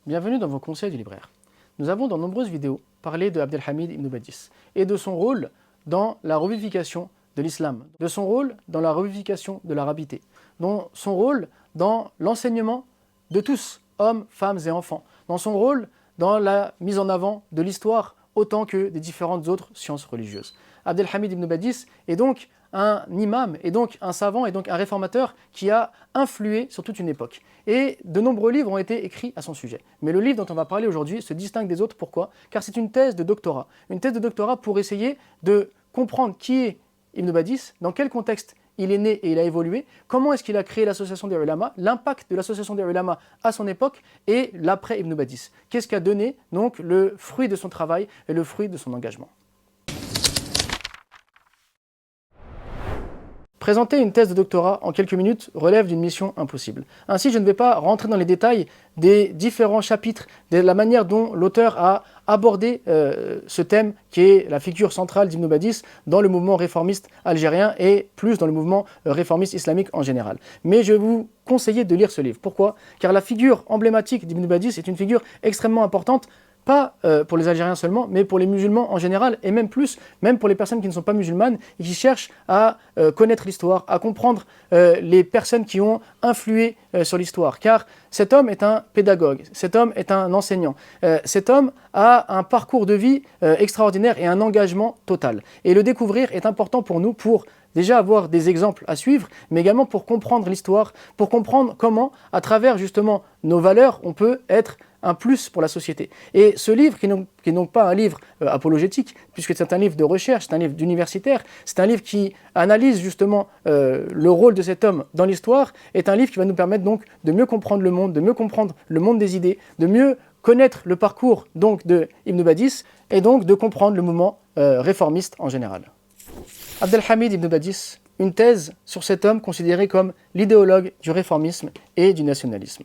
Bienvenue dans vos conseils du libraire. Nous avons dans nombreuses vidéos parlé de Abdelhamid ibn Badis et de son rôle dans la revivification de l'islam, de son rôle dans la revivification de l'arabité, de son rôle dans l'enseignement de tous, hommes, femmes et enfants, dans son rôle dans la mise en avant de l'histoire autant que des différentes autres sciences religieuses. Abdelhamid ibn Badis est donc un imam, et donc un savant, et donc un réformateur qui a influé sur toute une époque. Et de nombreux livres ont été écrits à son sujet. Mais le livre dont on va parler aujourd'hui se distingue des autres. Pourquoi? Car c'est une thèse de doctorat. Une thèse de doctorat pour essayer de comprendre qui est Ibn Badis, dans quel contexte il est né et il a évolué, comment est-ce qu'il a créé l'association des ulama, l'impact de l'association des ulama à son époque et l'après Ibn Badis. Qu'est-ce qu'a donné donc le fruit de son travail et le fruit de son engagement. Présenter une thèse de doctorat en quelques minutes relève d'une mission impossible. Ainsi, je ne vais pas rentrer dans les détails des différents chapitres, de la manière dont l'auteur a abordé ce thème qui est la figure centrale d'Ibn Badis dans le mouvement réformiste algérien et plus dans le mouvement réformiste islamique en général. Mais je vais vous conseiller de lire ce livre. Pourquoi? Car la figure emblématique d'Ibn Badis est une figure extrêmement importante, pas pour les Algériens seulement, mais pour les musulmans en général, et même plus, même pour les personnes qui ne sont pas musulmanes, et qui cherchent à connaître l'histoire, à comprendre les personnes qui ont influé sur l'histoire. Car cet homme est un pédagogue, cet homme est un enseignant, cet homme a un parcours de vie extraordinaire et un engagement total. Et le découvrir est important pour nous, pour déjà avoir des exemples à suivre, mais également pour comprendre l'histoire, pour comprendre comment, à travers justement nos valeurs, on peut être un plus pour la société. Et ce livre, qui n'est donc pas un livre apologétique, puisque c'est un livre de recherche, c'est un livre d'universitaire, c'est un livre qui analyse justement le rôle de cet homme dans l'histoire, est un livre qui va nous permettre donc de mieux comprendre le monde, de mieux comprendre le monde des idées, de mieux connaître le parcours donc de Ibn Badis, et donc de comprendre le mouvement réformiste en général. Abdelhamid ibn Badis, une thèse sur cet homme considéré comme l'idéologue du réformisme et du nationalisme.